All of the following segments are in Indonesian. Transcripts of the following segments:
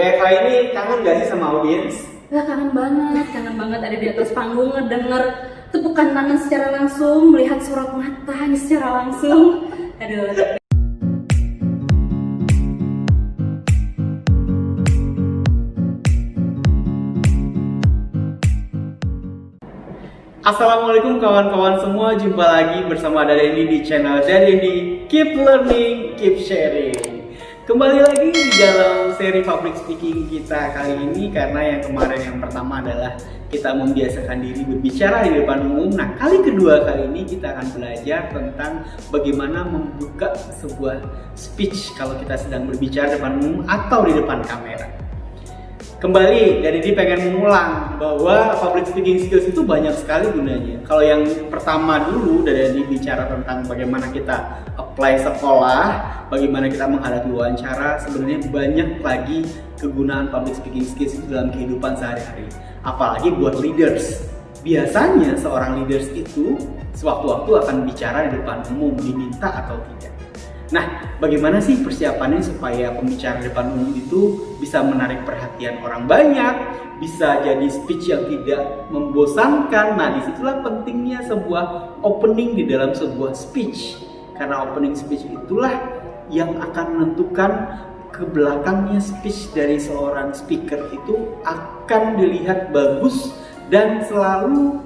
WFH ini kangen gak sih sama audiens? Wah, kangen banget ada di atas panggung ngedenger tepukan tangan secara langsung, melihat sorot mata secara langsung. Aduh. Assalamualaikum kawan-kawan semua, jumpa lagi bersama Dadendi di channel Dadendi. Keep learning, keep sharing. Kembali lagi di dalam seri public speaking kita kali ini, karena yang kemarin yang pertama adalah kita membiasakan diri berbicara di depan umum. Nah, kali kedua kali ini kita akan belajar tentang bagaimana membuka sebuah speech kalau kita sedang berbicara di depan umum atau di depan kamera. Kembali, Dadendi pengen mengulang bahwa public speaking skills itu banyak sekali gunanya. Kalau yang pertama dulu, Dadendi bicara tentang bagaimana kita apply sekolah, bagaimana kita menghadapi wawancara. Sebenarnya banyak lagi kegunaan public speaking skills itu dalam kehidupan sehari-hari. Apalagi buat leaders. Biasanya seorang leaders itu sewaktu-waktu akan bicara di depan umum, diminta atau tidak. Nah, bagaimana sih persiapannya supaya pembicara di depan umum itu bisa menarik perhatian orang banyak, bisa jadi speech yang tidak membosankan? Nah, disitulah pentingnya sebuah opening di dalam sebuah speech. Karena opening speech itulah yang akan menentukan ke belakangnya speech dari seorang speaker itu akan dilihat bagus dan selalu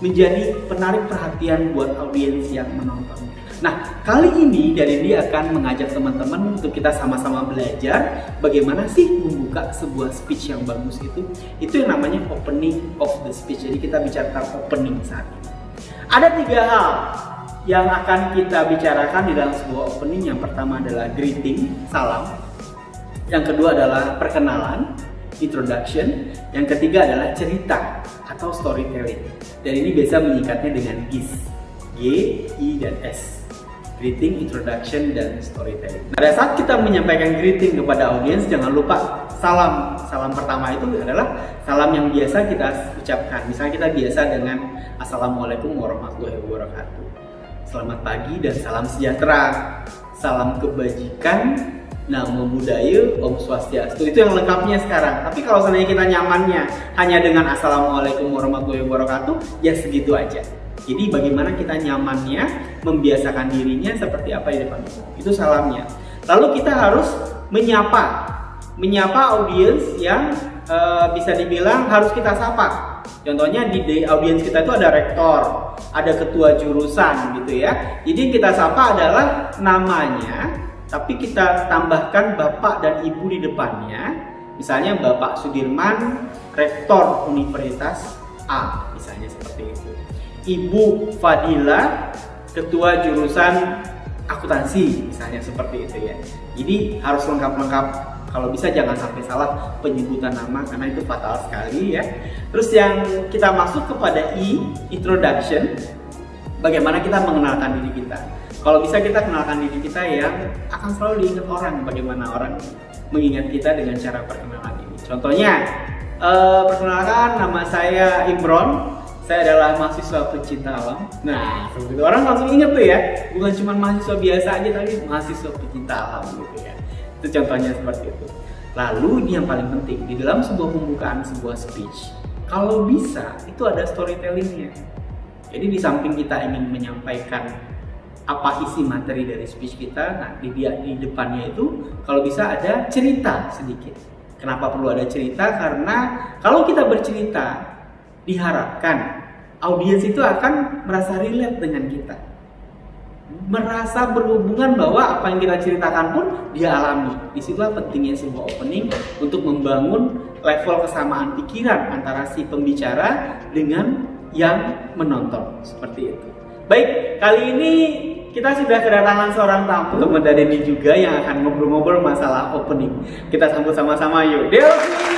menjadi penarik perhatian buat audiens yang menonton. Nah, kali ini Dadendi akan mengajak teman-teman untuk kita sama-sama belajar bagaimana sih membuka sebuah speech yang bagus itu. Itu yang namanya opening of the speech. Jadi kita bicara tentang opening saat ini. Ada 3 hal yang akan kita bicarakan di dalam sebuah opening. Yang pertama adalah greeting, salam. Yang kedua adalah perkenalan, introduction. Yang ketiga adalah cerita atau storytelling. Dan ini biasa menyingkatnya dengan GIS. G, I, dan S. Greeting, introduction, dan storytelling. Pada saat kita menyampaikan greeting kepada audiens, jangan lupa salam. Salam pertama itu adalah salam yang biasa kita ucapkan. Misalnya kita biasa dengan Assalamualaikum warahmatullahi wabarakatuh. Selamat pagi dan salam sejahtera. Salam kebajikan, namo buddhaya, om swastiastu. Itu yang lengkapnya sekarang. Tapi kalau seandainya kita nyamannya hanya dengan Assalamualaikum warahmatullahi wabarakatuh, ya segitu aja. Jadi bagaimana kita nyamannya membiasakan dirinya seperti apa di depan umum. Itu salamnya. Lalu kita harus menyapa audiens yang bisa dibilang harus kita sapa. Contohnya di audiens kita itu ada rektor, ada ketua jurusan gitu ya. Jadi yang kita sapa adalah namanya, tapi kita tambahkan bapak dan ibu di depannya. Misalnya Bapak Sudirman, rektor Universitas A, misalnya seperti itu. Ibu Fadila, ketua jurusan akuntansi, misalnya seperti itu ya. Jadi harus lengkap-lengkap. Kalau bisa jangan sampai salah penyebutan nama, karena itu fatal sekali ya. Terus yang kita masuk kepada I, introduction. Bagaimana kita mengenalkan diri kita. Kalau bisa kita kenalkan diri kita yang akan selalu diingat orang. Bagaimana orang mengingat kita dengan cara perkenalan ini. Contohnya, perkenalkan nama saya Imron. Saya adalah mahasiswa pencinta alam. Nah, seperti itu orang langsung inget tuh ya. Bukan cuma mahasiswa biasa aja, tapi mahasiswa pencinta alam gitu ya. Itu contohnya seperti itu. Lalu ini yang paling penting, di dalam sebuah pembukaan sebuah speech, kalau bisa itu ada storytellingnya. Jadi di samping kita ingin menyampaikan apa isi materi dari speech kita, nah di depannya itu kalau bisa ada cerita sedikit. Kenapa perlu ada cerita? Karena kalau kita bercerita, diharapkan audiens itu akan merasa relate dengan kita, merasa berhubungan bahwa apa yang kita ceritakan pun dia alami. Disitulah pentingnya sebuah opening untuk membangun level kesamaan pikiran antara si pembicara dengan yang menonton, seperti itu. Baik, kali ini kita sudah kedatangan seorang tamu, teman Dadendi juga yang akan ngobrol-ngobrol masalah opening. Kita sambut sama-sama yuk. Delvi!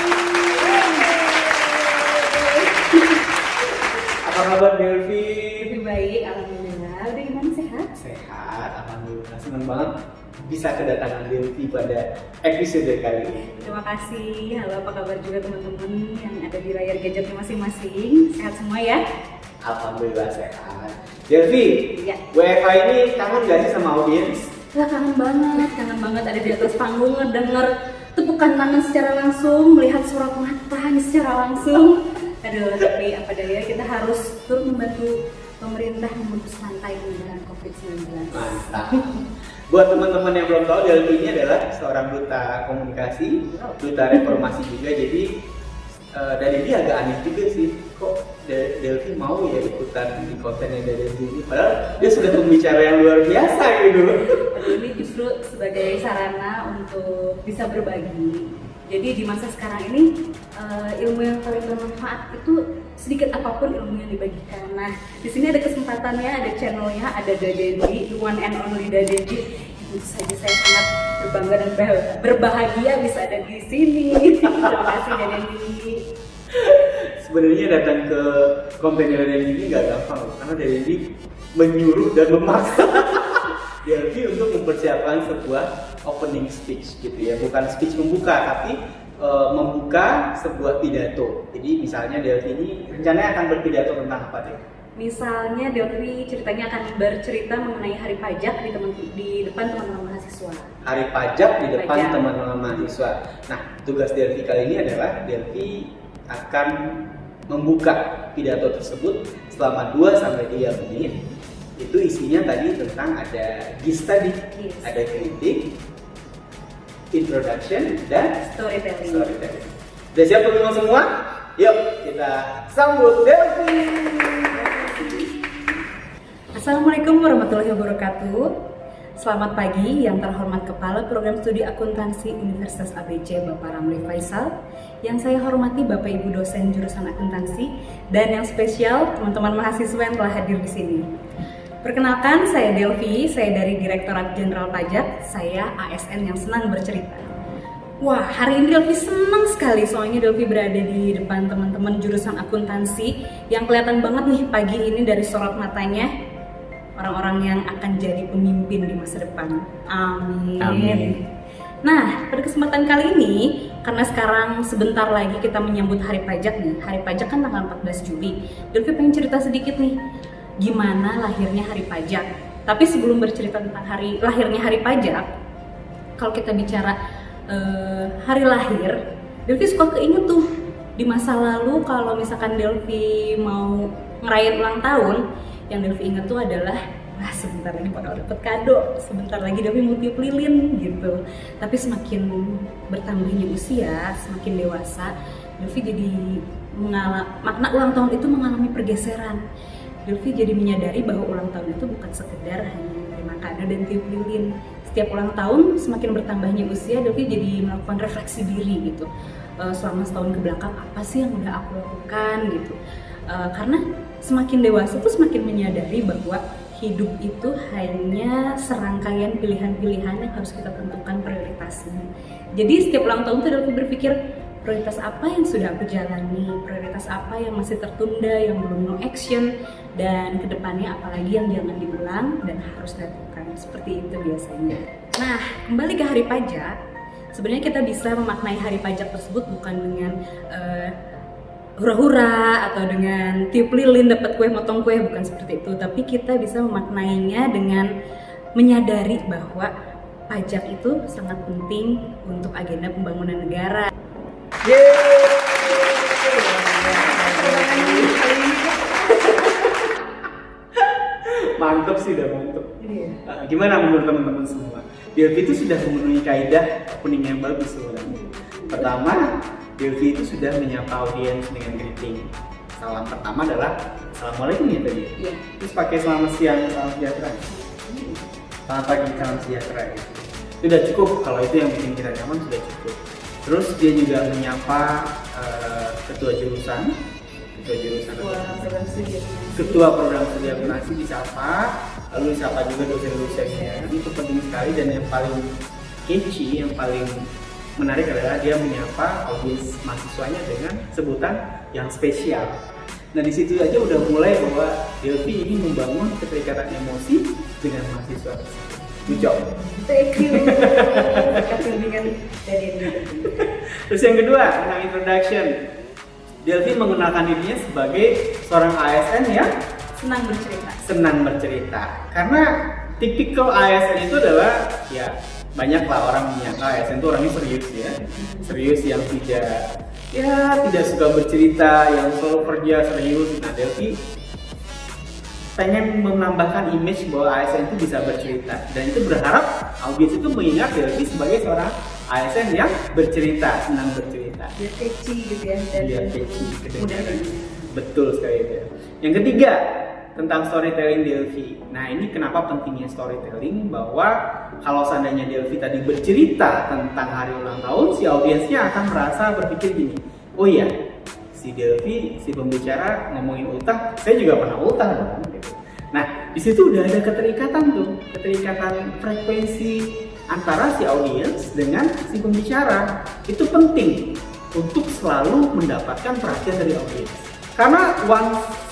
Apa kabar Delvi? Baik, alhamdulillah. Udah gimana, sehat? Sehat, alhamdulillah. Senang banget bisa kedatangan Delvi pada episode kali ini. Terima kasih. Halo, apa kabar juga teman-teman yang ada di layar gadgetnya masing-masing? Sehat semua ya? Alhamdulillah sehat. Delvi, Ya. WFH ini kangen gak sih sama audiens? Wah, kangen banget ada di atas panggung ngedenger tepukan tepukan tangan secara langsung, melihat sorot mata secara langsung. Aduh, tapi apa daya, kita harus turut membantu pemerintah memutus rantai penyebaran COVID-19. Mantap. Buat teman-teman yang belum tahu, Delvi ini adalah seorang duta komunikasi, duta reformasi juga. Jadi dari dia agak aneh juga sih, kok Delvi mau ya ikutan di kontennya dari Delvi, padahal dia sudah pembicara yang luar biasa gitu. Ini justru sebagai sarana untuk bisa berbagi. Jadi di masa sekarang ini ilmu yang paling bermanfaat itu sedikit apapun ilmu yang dibagikan. Nah, di sini ada kesempatannya, ada channelnya, ada Dadendi, the one and only Dadendi. Tentu saja saya sangat berbangga dan berbahagia bisa ada di sini. Terima kasih Dadendi. Sebenarnya datang ke konten Dadendi ini nggak gampang, karena Dadendi menyuruh dan memaksa Delvi untuk mempersiapkan sebuah opening speech gitu ya, bukan speech membuka tapi membuka sebuah pidato. Jadi misalnya Delvi ini rencananya akan berpidato tentang apa deh? Misalnya Delvi ceritanya akan bercerita mengenai hari pajak di depan teman-teman mahasiswa. Hari pajak di depan teman-teman mahasiswa. Nah, tugas Delvi kali ini adalah Delvi akan membuka pidato tersebut selama 2-3 menit. Itu isinya tadi tentang ada GIS tadi, ada kritik, introduction, dan storytelling. Udah siap teman-teman semua? Yuk kita sambut Delvi. Assalamualaikum warahmatullahi wabarakatuh. Selamat pagi yang terhormat Kepala Program Studi Akuntansi Universitas ABC Bapak Ramli Faisal, yang saya hormati Bapak Ibu dosen jurusan akuntansi, dan yang spesial teman-teman mahasiswa yang telah hadir di sini. Perkenalkan, saya Delvi, saya dari Direktorat Jenderal Pajak, saya ASN yang senang bercerita. Wah, hari ini Delvi senang sekali soalnya Delvi berada di depan teman-teman jurusan akuntansi yang kelihatan banget nih pagi ini dari sorot matanya, orang-orang yang akan jadi pemimpin di masa depan. Amin. Amin. Nah, pada kesempatan kali ini, karena sekarang sebentar lagi kita menyambut hari pajak nih, hari pajak kan tanggal 14 Juli, Delvi pengen cerita sedikit nih, gimana lahirnya hari pajak. Tapi sebelum bercerita tentang lahirnya hari pajak, kalau kita bicara hari lahir, Delvi suka keinget tuh di masa lalu kalau misalkan Delvi mau ngerayain ulang tahun, yang Delvi inget tuh adalah wah sebentar lagi bakal dapet kado, sebentar lagi Delvi mau tiup lilin gitu. Tapi semakin bertambahnya usia, semakin dewasa, Delvi jadi makna ulang tahun itu mengalami pergeseran. Delvi jadi menyadari bahwa ulang tahun itu bukan sekedar hanya menerima kado dan tiup lilin. Setiap ulang tahun semakin bertambahnya usia, Delvi jadi melakukan refleksi diri gitu. Selama setahun ke belakang apa sih yang udah aku lakukan gitu. Karena semakin dewasa tuh semakin menyadari bahwa hidup itu hanya serangkaian pilihan-pilihan yang harus kita tentukan prioritasnya. Jadi setiap ulang tahun tuh Delvi berpikir, prioritas apa yang sudah aku jalani, prioritas apa yang masih tertunda, yang belum no action, dan kedepannya apalagi yang jangan diulang dan harus dilakukan. Seperti itu biasanya. Nah, kembali ke hari pajak, sebenarnya kita bisa memaknai hari pajak tersebut bukan dengan hura-hura atau dengan tiup lilin dapat kue, motong kue, bukan seperti itu. Tapi kita bisa memaknainya dengan menyadari bahwa pajak itu sangat penting untuk agenda pembangunan negara. Mantep sih, udah mantep. Gimana menurut teman-teman semua? Delvi itu sudah memenuhi kaidah opening yang bagus sebenarnya. Pertama, Delvi itu sudah menyapa audiens dengan greeting. Salam pertama adalah Assalamualaikum ya tadi. Iya. Terus pakai selamat siang, salam sejahtera. Selamat pagi, salam sejahtera. Gitu. Sudah cukup, kalau itu yang bikin kita nyaman sudah cukup. Terus dia juga menyapa ketua program studi akuntansi disapa, lalu disapa juga dosen-dosennya. Itu penting sekali, dan yang paling catchy, yang paling menarik adalah dia menyapa audiens mahasiswanya dengan sebutan yang spesial. Nah, di situ aja udah mulai bahwa Delvi ini membangun keterikatan emosi dengan mahasiswa. Good job. Thank you. Terus yang kedua, tentang introduction. Delvi mengenalkan dirinya sebagai seorang ASN yang senang bercerita. Karena tipikal ASN itu adalah ya banyak lah orang menyangka ASN itu orangnya serius ya, serius yang tidak suka bercerita, yang selalu kerja serius. Nah, Delvi pengen menambahkan image bahwa ASN itu bisa bercerita, dan itu berharap audiens itu mengingat Delvi sebagai seorang ASN yang bercerita, senang bercerita. Biar kece gitu ya, dan Biar kece, mudah betul sekali ya. Yang ketiga, tentang storytelling Delvi. Nah, ini kenapa pentingnya storytelling, bahwa kalau seandainya Delvi tadi bercerita tentang hari ulang tahun, si audiensnya akan merasa berpikir gini, oh iya, si Delvi, si pembicara ngomongin ultah, saya juga pernah ultah dong. Gitu. Nah, di situ udah ada keterikatan frekuensi antara si audiens dengan si pembicara. Itu penting untuk selalu mendapatkan perhatian dari audiens. Karena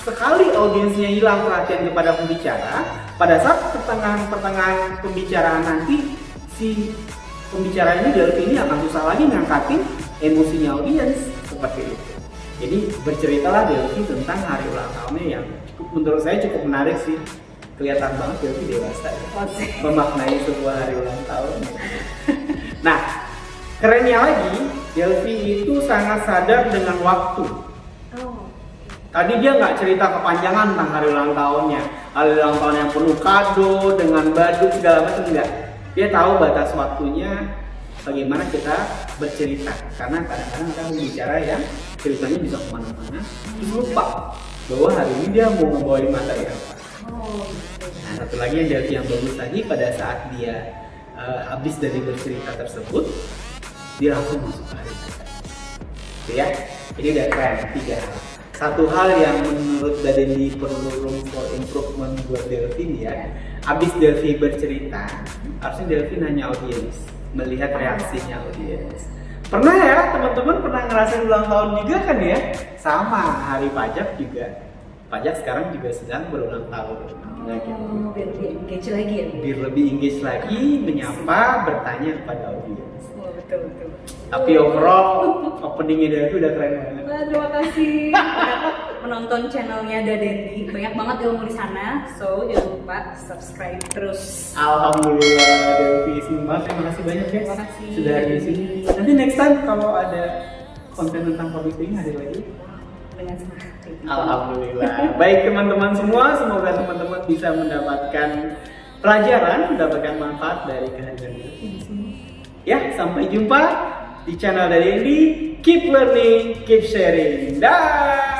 sekali audiensnya hilang perhatian kepada pembicara, pada saat pertengahan pembicaraan nanti, si pembicara ini Delvi ini akan susah lagi ngangkatin emosinya audiens seperti itu. Jadi berceritalah Delvi tentang hari ulang tahunnya yang menurut saya cukup menarik sih. Kelihatan banget Delvi dewasa ya, memaknai sebuah hari ulang tahun. Nah, kerennya lagi, Delvi itu sangat sadar dengan waktu. Tadi dia nggak cerita kepanjangan tentang hari ulang tahunnya, hari ulang tahun yang penuh kado dengan badut segala macam, enggak. Dia tahu batas waktunya, bagaimana kita bercerita, karena kadang-kadang ada pembicara yang ceritanya bisa kemana-mana, terus lupa bahwa hari ini dia mau ngebawain materi apa. Nah, satu lagi yang Delvi yang bagus tadi, pada saat dia habis dari bercerita tersebut, dia langsung masuk ke hari kata. Ya, ini udah keren, 3 hal. Satu hal yang menurut Dadendi perlu room for improvement buat Delvi ya, habis Delvi bercerita, harusnya Delvi nanya audiens, melihat reaksinya audiens. Pernah ya teman-teman pernah ngerasain ulang tahun juga kan ya? Sama, hari pajak juga. Pajak sekarang juga sedang berulang tahun. Biar lebih engage lagi ya? Biar lebih engage lagi, menyapa, bertanya kepada audiens. Betul. Tapi overall openingnya Delvi udah keren banget. Terima kasih menonton channelnya Dadendi, banyak banget ilmu di sana. So jangan lupa subscribe terus. Alhamdulillah Delvi, senang banget. Terima kasih banyak guys. Terima kasih. Sudah ada di sini. Nanti next time kalau ada konten tentang public speaking ada lagi. Dengan senang hati. Alhamdulillah. Baik teman-teman semua, semoga teman-teman bisa mendapatkan pelajaran, mendapatkan manfaat dari kehadiran Delvi di sini. Ya, sampai jumpa di channel Dadendi. Keep learning, keep sharing. Dah.